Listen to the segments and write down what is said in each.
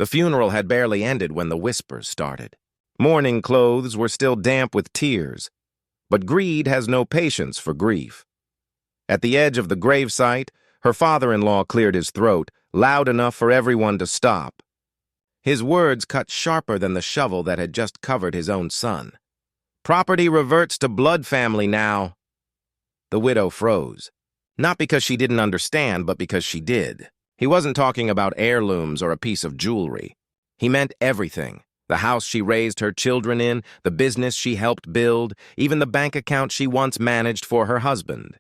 The funeral had barely ended when the whispers started. Mourning clothes were still damp with tears, but greed has no patience for grief. At the edge of the gravesite, her father-in-law cleared his throat, loud enough for everyone to stop. His words cut sharper than the shovel that had just covered his own son. "Property reverts to blood family now." The widow froze, not because she didn't understand, but because she did. He wasn't talking about heirlooms or a piece of jewelry. He meant everything. The house she raised her children in, the business she helped build, even the bank account she once managed for her husband.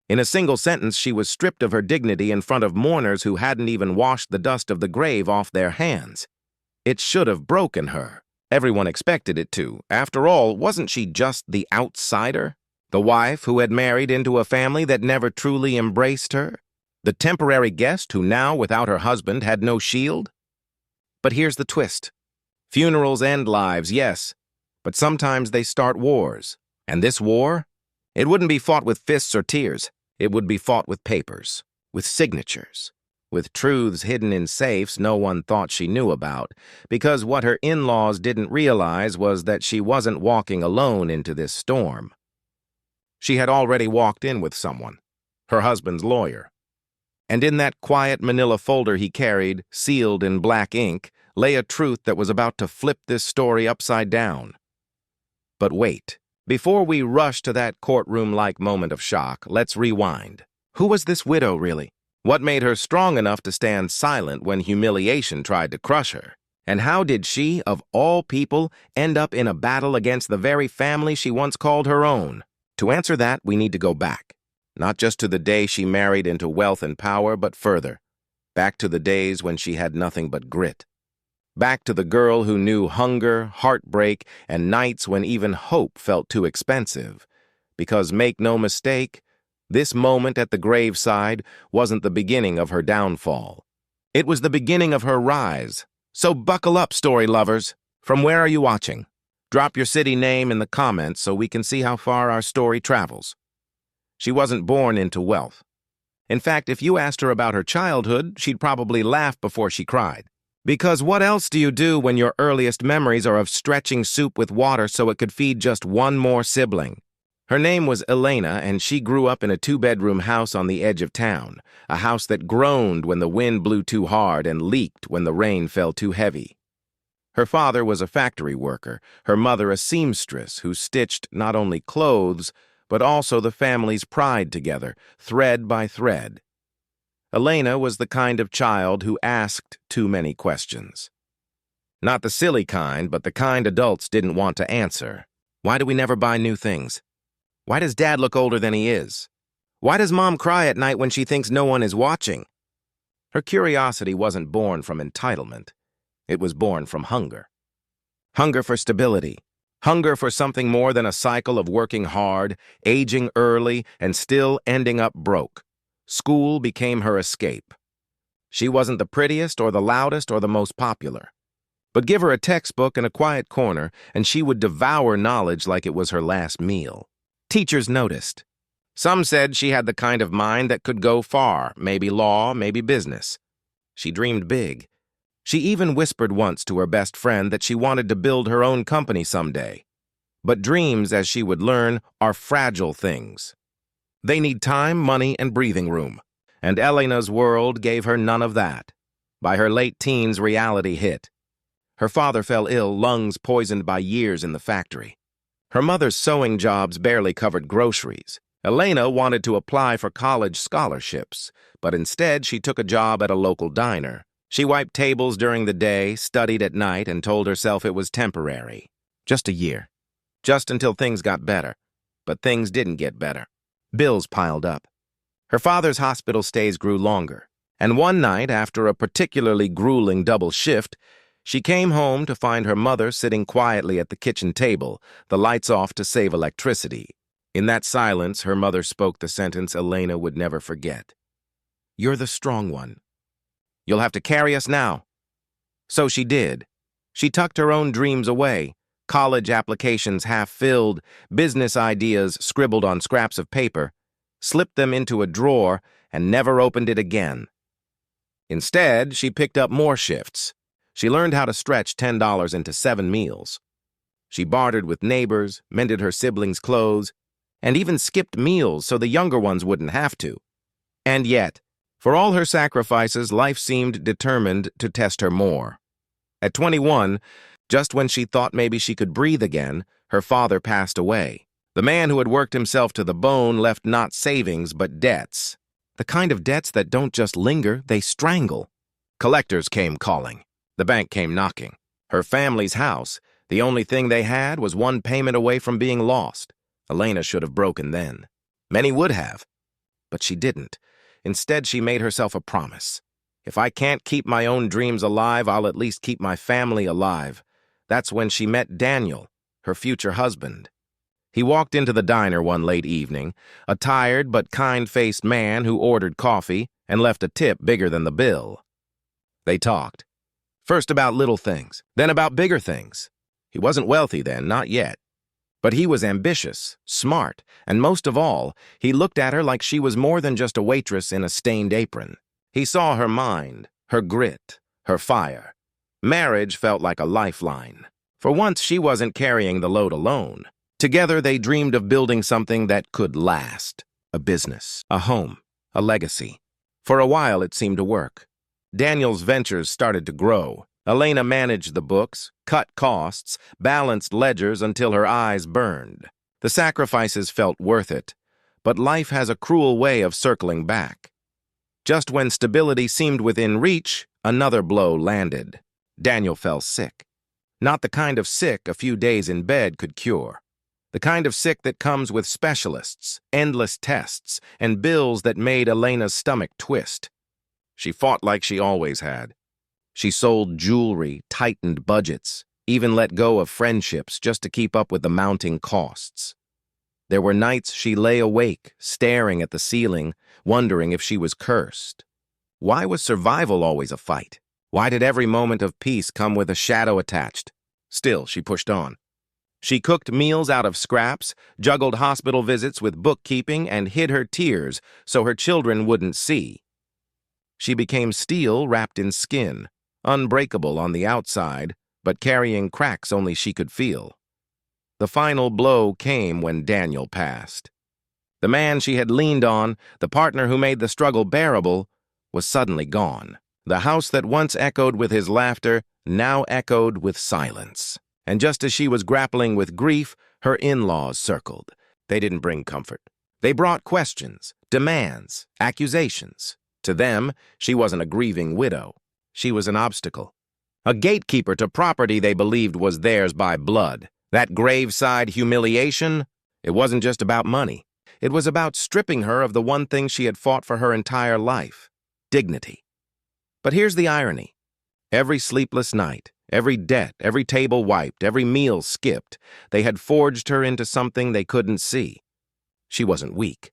In a single sentence, she was stripped of her dignity in front of mourners who hadn't even washed the dust of the grave off their hands. It should have broken her. Everyone expected it to. After all, wasn't she just the outsider? The wife who had married into a family that never truly embraced her? The temporary guest who now, without her husband, had no shield? But here's the twist. Funerals end lives, yes, but sometimes they start wars. And this war? It wouldn't be fought with fists or tears. It would be fought with papers, with signatures, with truths hidden in safes no one thought she knew about, because what her in-laws didn't realize was that she wasn't walking alone into this storm. She had already walked in with someone, her husband's lawyer. And in that quiet manila folder he carried, sealed in black ink, lay a truth that was about to flip this story upside down. But wait. Before we rush to that courtroom-like moment of shock, let's rewind. Who was this widow, really? What made her strong enough to stand silent when humiliation tried to crush her? And how did she, of all people, end up in a battle against the very family she once called her own? To answer that, we need to go back. Not just to the day she married into wealth and power, but further. Back to the days when she had nothing but grit. Back to the girl who knew hunger, heartbreak, and nights when even hope felt too expensive. Because make no mistake, this moment at the graveside wasn't the beginning of her downfall. It was the beginning of her rise. So buckle up, story lovers. From where are you watching? Drop your city name in the comments so we can see how far our story travels. She wasn't born into wealth. In fact, if you asked her about her childhood, she'd probably laugh before she cried. Because what else do you do when your earliest memories are of stretching soup with water so it could feed just one more sibling? Her name was Elena, and she grew up in a 2-bedroom house on the edge of town, a house that groaned when the wind blew too hard and leaked when the rain fell too heavy. Her father was a factory worker, her mother a seamstress who stitched not only clothes, but also the family's pride together, thread by thread. Elena was the kind of child who asked too many questions. Not the silly kind, but the kind adults didn't want to answer. Why do we never buy new things? Why does Dad look older than he is? Why does Mom cry at night when she thinks no one is watching? Her curiosity wasn't born from entitlement. It was born from hunger. Hunger for stability. Hunger for something more than a cycle of working hard, aging early, and still ending up broke. School became her escape. She wasn't the prettiest or the loudest or the most popular. But give her a textbook in a quiet corner, and she would devour knowledge like it was her last meal. Teachers noticed. Some said she had the kind of mind that could go far, maybe law, maybe business. She dreamed big. She even whispered once to her best friend that she wanted to build her own company someday. But dreams, as she would learn, are fragile things. They need time, money, and breathing room. And Elena's world gave her none of that. By her late teens, reality hit. Her father fell ill, lungs poisoned by years in the factory. Her mother's sewing jobs barely covered groceries. Elena wanted to apply for college scholarships, but instead she took a job at a local diner. She wiped tables during the day, studied at night, and told herself it was temporary. Just a year. Just until things got better. But things didn't get better. Bills piled up. Her father's hospital stays grew longer, and one night, after a particularly grueling double shift, she came home to find her mother sitting quietly at the kitchen table, the lights off to save electricity. In that silence, her mother spoke the sentence Elena would never forget. "You're the strong one. You'll have to carry us now." So she did. She tucked her own dreams away, college applications half-filled, business ideas scribbled on scraps of paper, slipped them into a drawer, and never opened it again. Instead, she picked up more shifts, She learned how to stretch $10 into 7 meals. She bartered with neighbors, mended her siblings' clothes, and even skipped meals so the younger ones wouldn't have to. And yet, for all her sacrifices, life seemed determined to test her more. At 21, just when she thought maybe she could breathe again, her father passed away. The man who had worked himself to the bone left not savings but debts. The kind of debts that don't just linger, they strangle. Collectors came calling. The bank came knocking. Her family's house, the only thing they had, was one payment away from being lost. Elena should have broken then. Many would have. But she didn't. Instead, she made herself a promise. If I can't keep my own dreams alive, I'll at least keep my family alive. That's when she met Daniel, her future husband. He walked into the diner one late evening, a tired but kind-faced man who ordered coffee and left a tip bigger than the bill. They talked. First about little things, then about bigger things. He wasn't wealthy then, not yet. But he was ambitious, smart, and most of all, he looked at her like she was more than just a waitress in a stained apron. He saw her mind, her grit, her fire. Marriage felt like a lifeline. For once, she wasn't carrying the load alone. Together, they dreamed of building something that could last. A business, a home, a legacy. For a while, it seemed to work. Daniel's ventures started to grow. Elena managed the books, cut costs, balanced ledgers until her eyes burned. The sacrifices felt worth it, but life has a cruel way of circling back. Just when stability seemed within reach, another blow landed. Daniel fell sick. Not the kind of sick a few days in bed could cure. The kind of sick that comes with specialists, endless tests, and bills that made Elena's stomach twist. She fought like she always had. She sold jewelry, tightened budgets, even let go of friendships just to keep up with the mounting costs. There were nights she lay awake, staring at the ceiling, wondering if she was cursed. Why was survival always a fight? Why did every moment of peace come with a shadow attached? Still, she pushed on. She cooked meals out of scraps, juggled hospital visits with bookkeeping, and hid her tears so her children wouldn't see. She became steel wrapped in skin, unbreakable on the outside, but carrying cracks only she could feel. The final blow came when Daniel passed. The man she had leaned on, the partner who made the struggle bearable, was suddenly gone. The house that once echoed with his laughter now echoed with silence. And just as she was grappling with grief, her in-laws circled. They didn't bring comfort. They brought questions, demands, accusations. To them, she wasn't a grieving widow. She was an obstacle. A gatekeeper to property they believed was theirs by blood. That graveside humiliation, it wasn't just about money. It was about stripping her of the one thing she had fought for her entire life, dignity. But here's the irony. Every sleepless night, every debt, every table wiped, every meal skipped, they had forged her into something they couldn't see. She wasn't weak.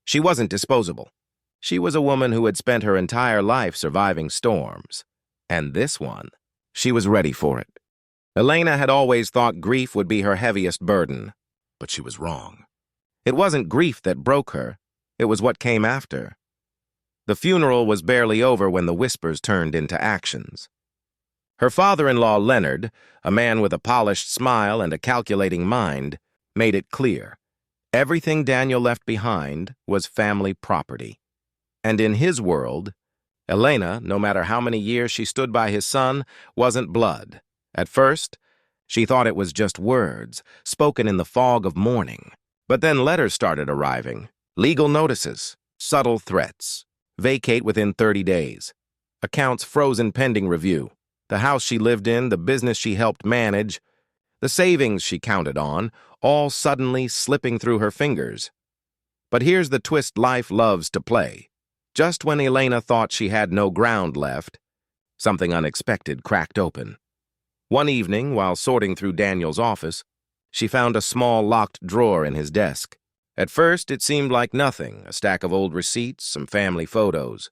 She wasn't disposable. She was a woman who had spent her entire life surviving storms. And this one, she was ready for it. Elena had always thought grief would be her heaviest burden, but she was wrong. It wasn't grief that broke her. It was what came after. The funeral was barely over when the whispers turned into actions. Her father-in-law, Leonard, a man with a polished smile and a calculating mind, made it clear. Everything Daniel left behind was family property. And in his world, Elena, no matter how many years she stood by his son, wasn't blood. At first, she thought it was just words, spoken in the fog of mourning. But then letters started arriving, legal notices, subtle threats, vacate within 30 days, accounts frozen pending review, the house she lived in, the business she helped manage, the savings she counted on, all suddenly slipping through her fingers. But here's the twist life loves to play. Just when Elena thought she had no ground left, something unexpected cracked open. One evening, while sorting through Daniel's office, she found a small locked drawer in his desk. At first, it seemed like nothing, a stack of old receipts, some family photos.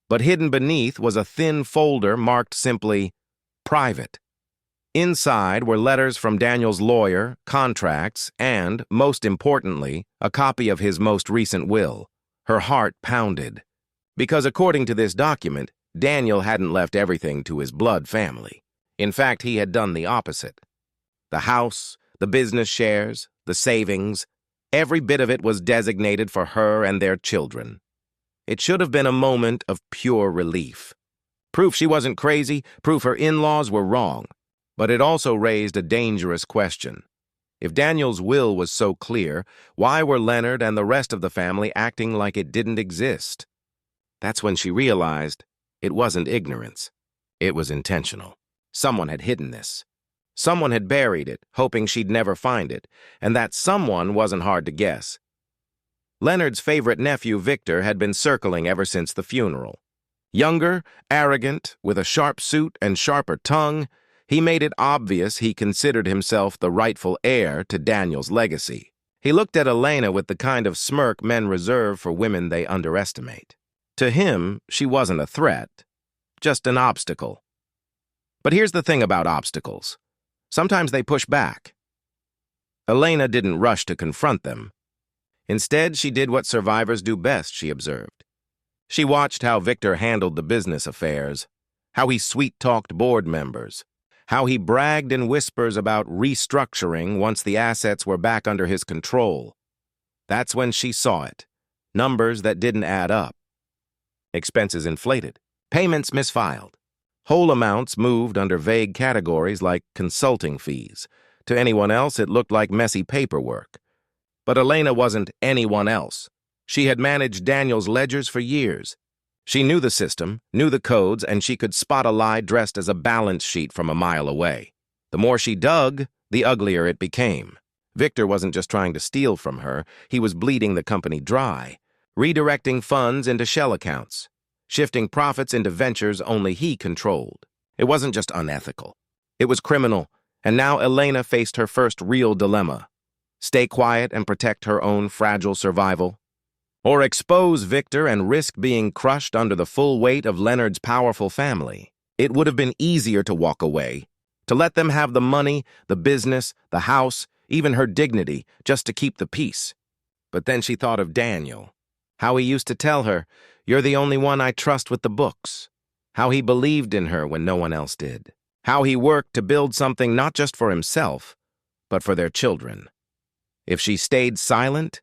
But hidden beneath was a thin folder marked simply, Private. Inside were letters from Daniel's lawyer, contracts, and, most importantly, a copy of his most recent will. Her heart pounded. Because according to this document, Daniel hadn't left everything to his blood family. In fact, he had done the opposite. The house, the business shares, the savings, every bit of it was designated for her and their children. It should have been a moment of pure relief. Proof she wasn't crazy, proof her in-laws were wrong. But it also raised a dangerous question. If Daniel's will was so clear, why were Leonard and the rest of the family acting like it didn't exist? That's when she realized it wasn't ignorance. It was intentional. Someone had hidden this. Someone had buried it, hoping she'd never find it, and that someone wasn't hard to guess. Leonard's favorite nephew, Victor, had been circling ever since the funeral. Younger, arrogant, with a sharp suit and sharper tongue, he made it obvious he considered himself the rightful heir to Daniel's legacy. He looked at Elena with the kind of smirk men reserve for women they underestimate. To him, she wasn't a threat, just an obstacle. But here's the thing about obstacles. Sometimes they push back. Elena didn't rush to confront them. Instead, she did what survivors do best, she observed. She watched how Victor handled the business affairs, how he sweet-talked board members, how he bragged in whispers about restructuring once the assets were back under his control. That's when she saw it. Numbers that didn't add up. Expenses inflated. Payments misfiled. Whole amounts moved under vague categories like consulting fees. To anyone else, it looked like messy paperwork. But Elena wasn't anyone else. She had managed Daniel's ledgers for years. She knew the system, knew the codes, and she could spot a lie dressed as a balance sheet from a mile away. The more she dug, the uglier it became. Victor wasn't just trying to steal from her, he was bleeding the company dry, redirecting funds into shell accounts, shifting profits into ventures only he controlled. It wasn't just unethical. It was criminal, and now Elena faced her first real dilemma. Stay quiet and protect her own fragile survival, or expose Victor and risk being crushed under the full weight of Leonard's powerful family. It would have been easier to walk away, to let them have the money, the business, the house, even her dignity, just to keep the peace. But then she thought of Daniel, how he used to tell her, "You're the only one I trust with the books," how he believed in her when no one else did, how he worked to build something not just for himself, but for their children. If she stayed silent,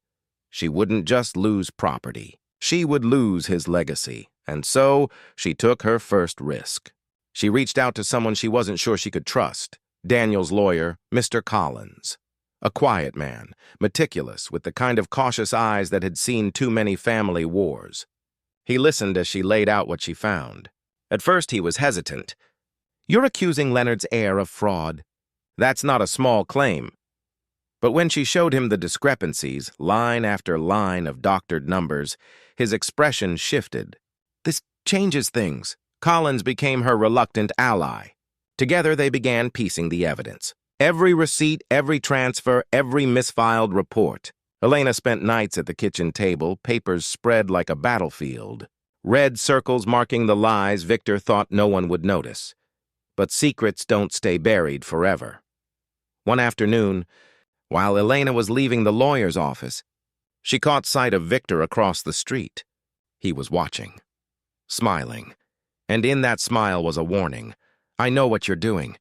she wouldn't just lose property. She would lose his legacy, and so she took her first risk. She reached out to someone she wasn't sure she could trust, Daniel's lawyer, Mr. Collins. A quiet man, meticulous, with the kind of cautious eyes that had seen too many family wars. He listened as she laid out what she found. At first he was hesitant. "You're accusing Leonard's heir of fraud. That's not a small claim." But when she showed him the discrepancies, line after line of doctored numbers, his expression shifted. "This changes things." Collins became her reluctant ally. Together they began piecing the evidence. Every receipt, every transfer, every misfiled report. Elena spent nights at the kitchen table, papers spread like a battlefield. Red circles marking the lies Victor thought no one would notice. But secrets don't stay buried forever. One afternoon, while Elena was leaving the lawyer's office, she caught sight of Victor across the street. He was watching, smiling, and in that smile was a warning. "I know what you're doing."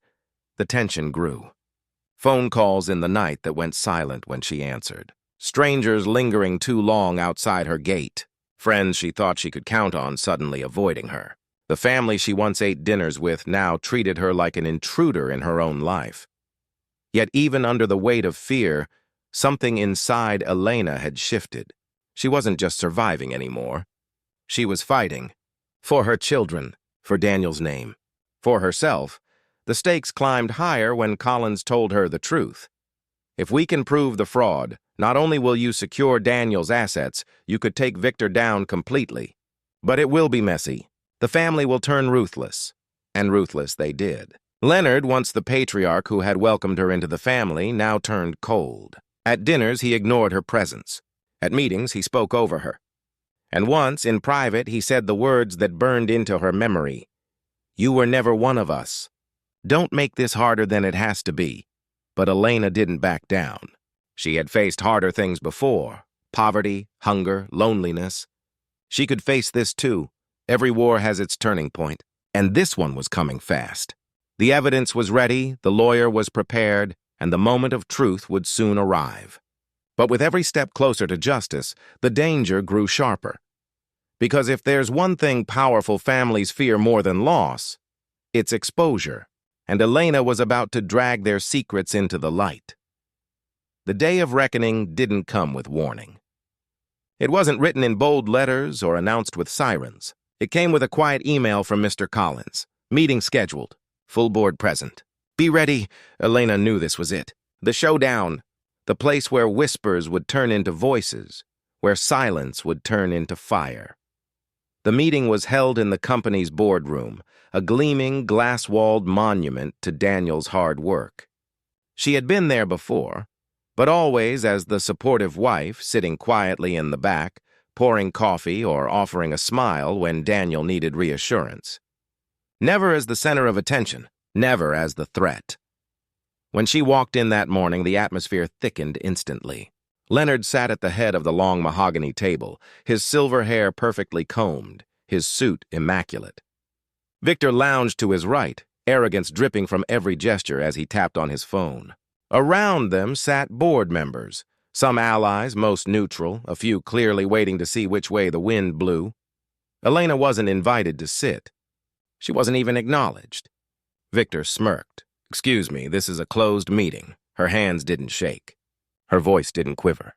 The tension grew. Phone calls in the night that went silent when she answered. Strangers lingering too long outside her gate. Friends she thought she could count on suddenly avoiding her. The family she once ate dinners with now treated her like an intruder in her own life. Yet even under the weight of fear, something inside Elena had shifted. She wasn't just surviving anymore. She was fighting. For her children, for Daniel's name, for herself. The stakes climbed higher when Collins told her the truth. "If we can prove the fraud, not only will you secure Daniel's assets, you could take Victor down completely. But it will be messy. The family will turn ruthless." And ruthless they did. Leonard, once the patriarch who had welcomed her into the family, now turned cold. At dinners, he ignored her presence. At meetings, he spoke over her. And once, in private, he said the words that burned into her memory. "You were never one of us. Don't make this harder than it has to be." But Elena didn't back down. She had faced harder things before. Poverty, hunger, loneliness. She could face this too, Every war has its turning point, and this one was coming fast. The evidence was ready, the lawyer was prepared, and the moment of truth would soon arrive. But with every step closer to justice, the danger grew sharper. Because if there's one thing powerful families fear more than loss, it's exposure, and Elena was about to drag their secrets into the light. The day of reckoning didn't come with warning. It wasn't written in bold letters or announced with sirens. It came with a quiet email from Mr. Collins. Meeting scheduled. Full board present. Be ready. Elena knew this was it. The showdown. The place where whispers would turn into voices, where silence would turn into fire. The meeting was held in the company's boardroom, a gleaming, glass-walled monument to Daniel's hard work. She had been there before, but always as the supportive wife, sitting quietly in the back, pouring coffee or offering a smile when Daniel needed reassurance. Never as the center of attention, never as the threat. When she walked in that morning, the atmosphere thickened instantly. Leonard sat at the head of the long mahogany table, his silver hair perfectly combed, his suit immaculate. Victor lounged to his right, arrogance dripping from every gesture as he tapped on his phone. Around them sat board members, some allies, most neutral, a few clearly waiting to see which way the wind blew. Elena wasn't invited to sit. She wasn't even acknowledged. Victor smirked. Excuse me, this is a closed meeting. Her hands didn't shake. Her voice didn't quiver.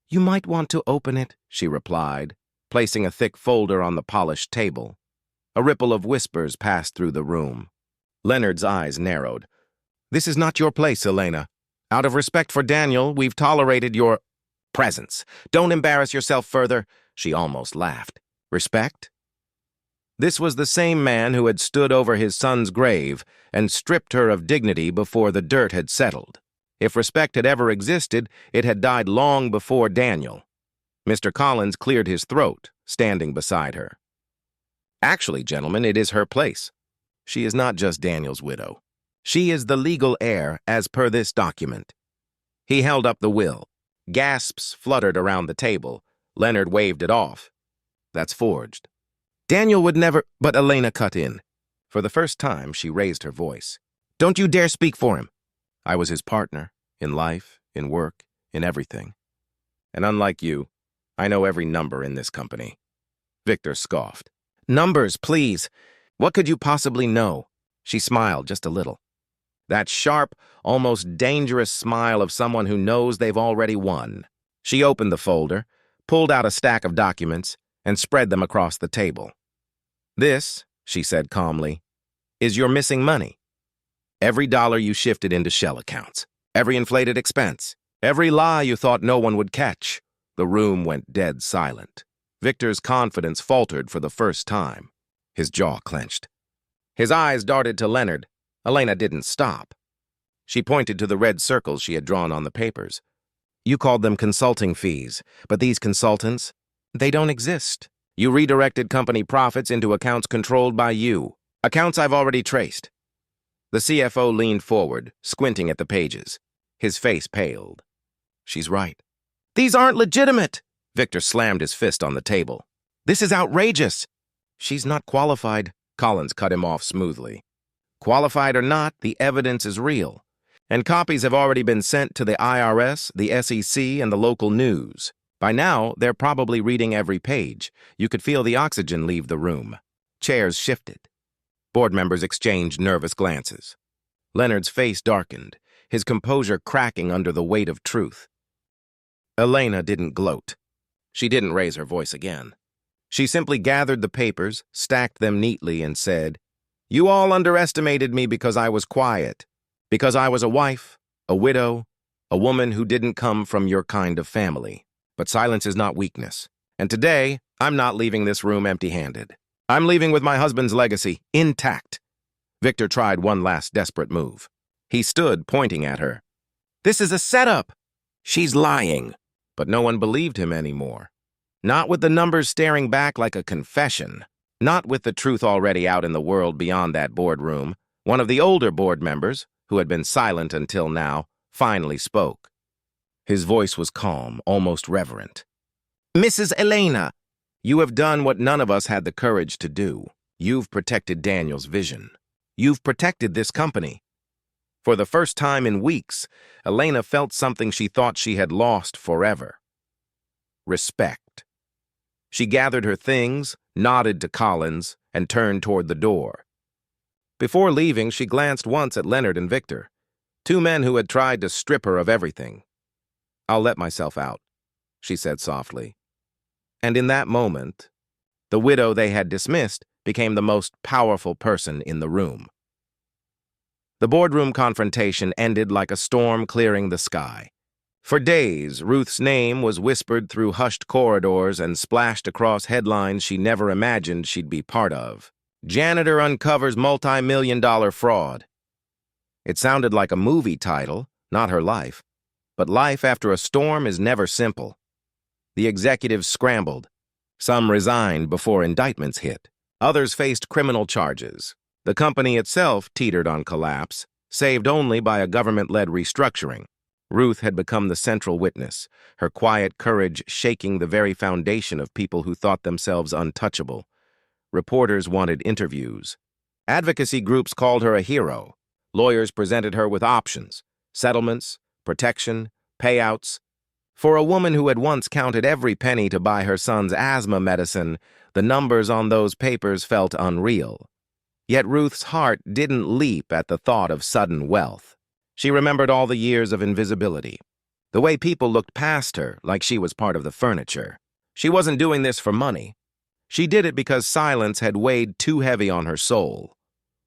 You might want to open it, she replied, placing a thick folder on the polished table. A ripple of whispers passed through the room. Leonard's eyes narrowed. This is not your place, Elena. Out of respect for Daniel, we've tolerated your presence. Don't embarrass yourself further, she almost laughed. Respect? This was the same man who had stood over his son's grave and stripped her of dignity before the dirt had settled. If respect had ever existed, it had died long before Daniel. Mr. Collins cleared his throat, standing beside her. Actually, gentlemen, it is her place. She is not just Daniel's widow. She is the legal heir as per this document. He held up the will. Gasps fluttered around the table. Leonard waved it off. That's forged. Daniel would never, but Elena cut in. For the first time, she raised her voice. Don't you dare speak for him. I was his partner, in life, in work, in everything. And unlike you, I know every number in this company. Victor scoffed. Numbers, please. What could you possibly know? She smiled just a little. That sharp, almost dangerous smile of someone who knows they've already won. She opened the folder, pulled out a stack of documents, and spread them across the table. This, she said calmly, is your missing money. Every dollar you shifted into shell accounts, every inflated expense, every lie you thought no one would catch. The room went dead silent. Victor's confidence faltered for the first time. His jaw clenched. His eyes darted to Leonard. Elena didn't stop. She pointed to the red circles she had drawn on the papers. You called them consulting fees, but these consultants, they don't exist. You redirected company profits into accounts controlled by you, accounts I've already traced. The CFO leaned forward, squinting at the pages. His face paled. She's right. These aren't legitimate! Victor slammed his fist on the table. This is outrageous! She's not qualified. Collins cut him off smoothly. Qualified or not, the evidence is real. And copies have already been sent to the IRS, the SEC, and the local news. By now, they're probably reading every page. You could feel the oxygen leave the room. Chairs shifted. Board members exchanged nervous glances. Leonard's face darkened, his composure cracking under the weight of truth. Elena didn't gloat. She didn't raise her voice again. She simply gathered the papers, stacked them neatly, and said, You all underestimated me because I was quiet, because I was a wife, a widow, a woman who didn't come from your kind of family. But silence is not weakness. And today, I'm not leaving this room empty-handed. I'm leaving with my husband's legacy intact. Victor tried one last desperate move. He stood, pointing at her. This is a setup. She's lying. But no one believed him anymore. Not with the numbers staring back like a confession. Not with the truth already out in the world beyond that boardroom. One of the older board members, who had been silent until now, finally spoke. His voice was calm, almost reverent. Mrs. Elena, You have done what none of us had the courage to do. You've protected Daniel's vision. You've protected this company. For the first time in weeks, Elena felt something she thought she had lost forever. Respect. She gathered her things, nodded to Collins, and turned toward the door. Before leaving, she glanced once at Leonard and Victor, two men who had tried to strip her of everything. "I'll let myself out," she said softly. And in that moment, the widow they had dismissed became the most powerful person in the room. The boardroom confrontation ended like a storm clearing the sky. For days, Ruth's name was whispered through hushed corridors and splashed across headlines she never imagined she'd be part of. Janitor uncovers multi-million-dollar fraud. It sounded like a movie title, not her life. But life after a storm is never simple. The executives scrambled. Some resigned before indictments hit. Others faced criminal charges. The company itself teetered on collapse, saved only by a government-led restructuring. Ruth had become the central witness, her quiet courage shaking the very foundation of people who thought themselves untouchable. Reporters wanted interviews. Advocacy groups called her a hero. Lawyers presented her with options, settlements, protection, payouts. For a woman who had once counted every penny to buy her son's asthma medicine, the numbers on those papers felt unreal. Yet Ruth's heart didn't leap at the thought of sudden wealth. She remembered all the years of invisibility, the way people looked past her like she was part of the furniture. She wasn't doing this for money. She did it because silence had weighed too heavy on her soul.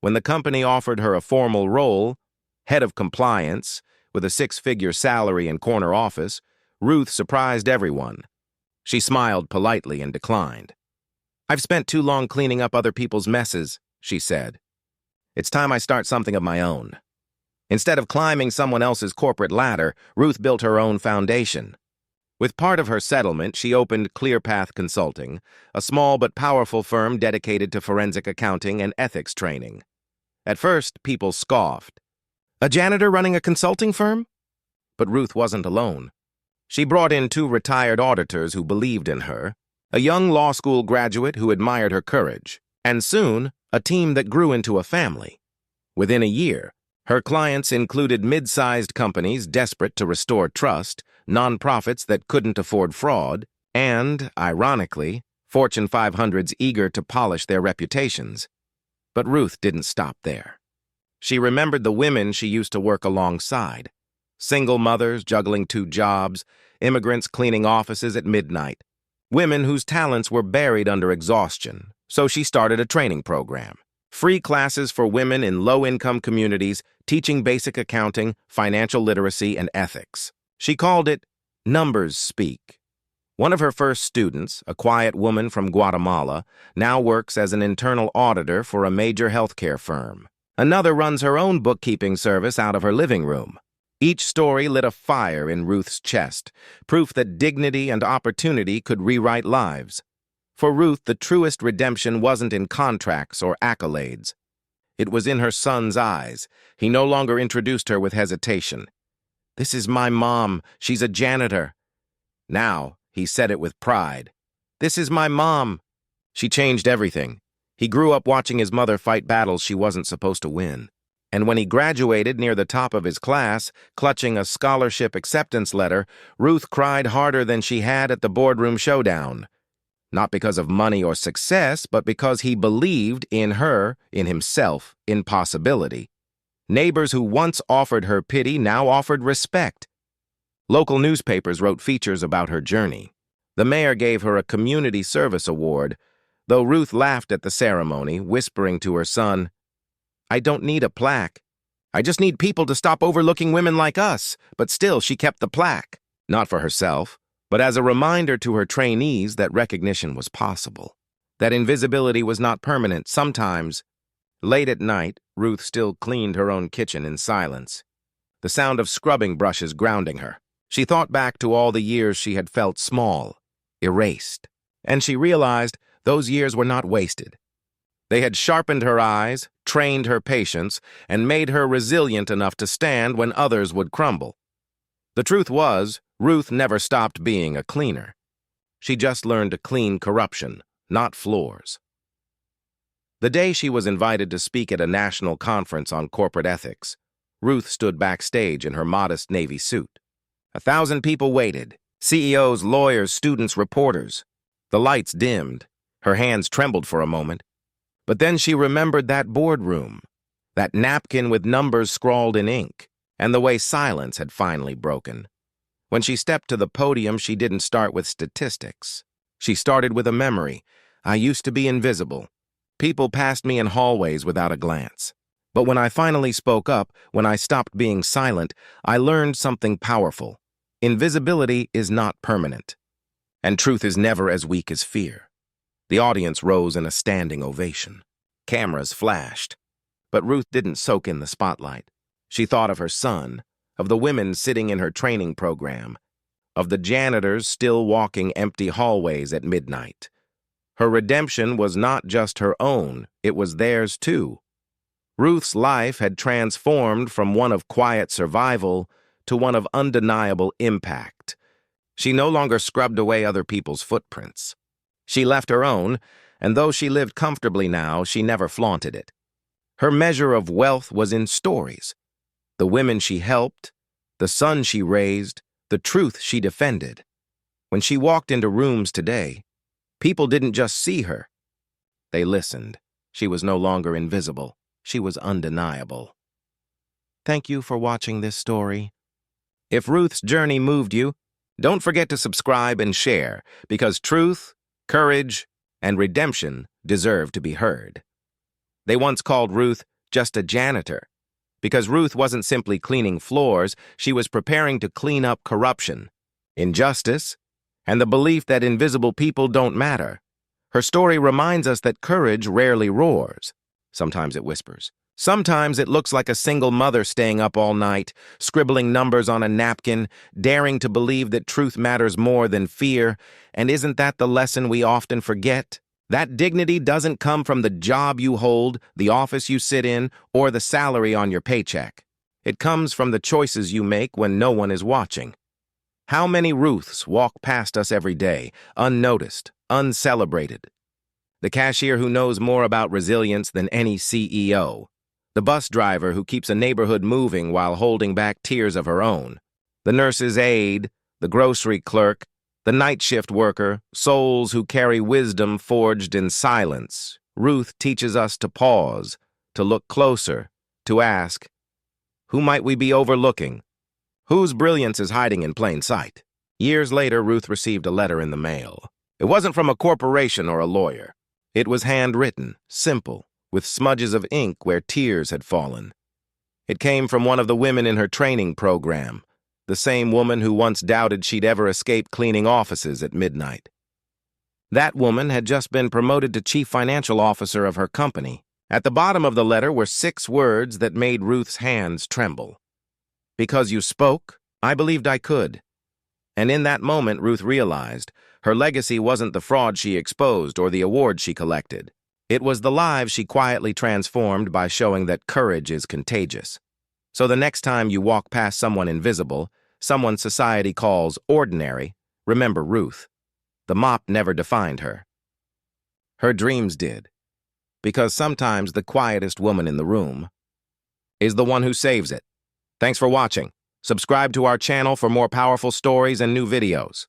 When the company offered her a formal role, head of compliance, with a six-figure salary and corner office, Ruth surprised everyone. She smiled politely and declined. "I've spent too long cleaning up other people's messes," she said. "It's time I start something of my own." Instead of climbing someone else's corporate ladder, Ruth built her own foundation. With part of her settlement, she opened ClearPath Consulting, a small but powerful firm dedicated to forensic accounting and ethics training. At first, people scoffed. "A janitor running a consulting firm?" But Ruth wasn't alone. She brought in two retired auditors who believed in her, a young law school graduate who admired her courage, and soon, a team that grew into a family. Within a year, her clients included mid-sized companies desperate to restore trust, nonprofits that couldn't afford fraud, and, ironically, Fortune 500s eager to polish their reputations. But Ruth didn't stop there. She remembered the women she used to work alongside. Single mothers juggling two jobs, immigrants cleaning offices at midnight. Women whose talents were buried under exhaustion, so she started a training program. Free classes for women in low-income communities, teaching basic accounting, financial literacy, and ethics. She called it Numbers Speak. One of her first students, a quiet woman from Guatemala, now works as an internal auditor for a major healthcare firm. Another runs her own bookkeeping service out of her living room. Each story lit a fire in Ruth's chest, proof that dignity and opportunity could rewrite lives. For Ruth, the truest redemption wasn't in contracts or accolades. It was in her son's eyes. He no longer introduced her with hesitation. "This is my mom. She's a janitor." Now, he said it with pride. "This is my mom." She changed everything. He grew up watching his mother fight battles she wasn't supposed to win. And when he graduated near the top of his class, clutching a scholarship acceptance letter, Ruth cried harder than she had at the boardroom showdown. Not because of money or success, but because he believed in her, in himself, in possibility. Neighbors who once offered her pity now offered respect. Local newspapers wrote features about her journey. The mayor gave her a community service award, though Ruth laughed at the ceremony, whispering to her son, "I don't need a plaque. I just need people to stop overlooking women like us." But still, she kept the plaque. Not for herself, but as a reminder to her trainees that recognition was possible. That invisibility was not permanent. Sometimes, late at night, Ruth still cleaned her own kitchen in silence, the sound of scrubbing brushes grounding her. She thought back to all the years she had felt small, erased, and she realized those years were not wasted. They had sharpened her eyes, trained her patience, and made her resilient enough to stand when others would crumble. The truth was, Ruth never stopped being a cleaner. She just learned to clean corruption, not floors. The day she was invited to speak at a national conference on corporate ethics, Ruth stood backstage in her modest navy suit. 1,000 people waited, CEOs, lawyers, students, reporters. The lights dimmed. Her hands trembled for a moment. But then she remembered that boardroom, that napkin with numbers scrawled in ink, and the way silence had finally broken. When she stepped to the podium, she didn't start with statistics. She started with a memory. I used to be invisible. People passed me in hallways without a glance. But when I finally spoke up, when I stopped being silent, I learned something powerful. Invisibility is not permanent, and truth is never as weak as fear. The audience rose in a standing ovation. Cameras flashed, but Ruth didn't soak in the spotlight. She thought of her son, of the women sitting in her training program, of the janitors still walking empty hallways at midnight. Her redemption was not just her own, it was theirs too. Ruth's life had transformed from one of quiet survival to one of undeniable impact. She no longer scrubbed away other people's footprints. She left her own, and though she lived comfortably now, she never flaunted it. Her measure of wealth was in stories. The women she helped, the son she raised, the truth she defended. When she walked into rooms today, people didn't just see her. They listened. She was no longer invisible. She was undeniable. Thank you for watching this story. If Ruth's journey moved you, don't forget to subscribe and share, because truth, courage, and redemption deserve to be heard. They once called Ruth just a janitor, because Ruth wasn't simply cleaning floors, she was preparing to clean up corruption, injustice, and the belief that invisible people don't matter. Her story reminds us that courage rarely roars. Sometimes it whispers. Sometimes it looks like a single mother staying up all night, scribbling numbers on a napkin, daring to believe that truth matters more than fear. And isn't that the lesson we often forget? That dignity doesn't come from the job you hold, the office you sit in, or the salary on your paycheck. It comes from the choices you make when no one is watching. How many Ruths walk past us every day, unnoticed, uncelebrated? The cashier who knows more about resilience than any CEO. The bus driver who keeps a neighborhood moving while holding back tears of her own. The nurse's aide, the grocery clerk, the night shift worker, souls who carry wisdom forged in silence. Ruth teaches us to pause, to look closer, to ask, who might we be overlooking? Whose brilliance is hiding in plain sight? Years later, Ruth received a letter in the mail. It wasn't from a corporation or a lawyer. It was handwritten, simple, with smudges of ink where tears had fallen. It came from one of the women in her training program, the same woman who once doubted she'd ever escape cleaning offices at midnight. That woman had just been promoted to chief financial officer of her company. At the bottom of the letter were 6 words that made Ruth's hands tremble. Because you spoke, I believed I could. And in that moment, Ruth realized her legacy wasn't the fraud she exposed or the awards she collected. It was the lives she quietly transformed by showing that courage is contagious. So the next time you walk past someone invisible, someone society calls ordinary, remember Ruth. The mop never defined her. Her dreams did. Because sometimes the quietest woman in the room is the one who saves it. Thanks for watching. Subscribe to our channel for more powerful stories and new videos.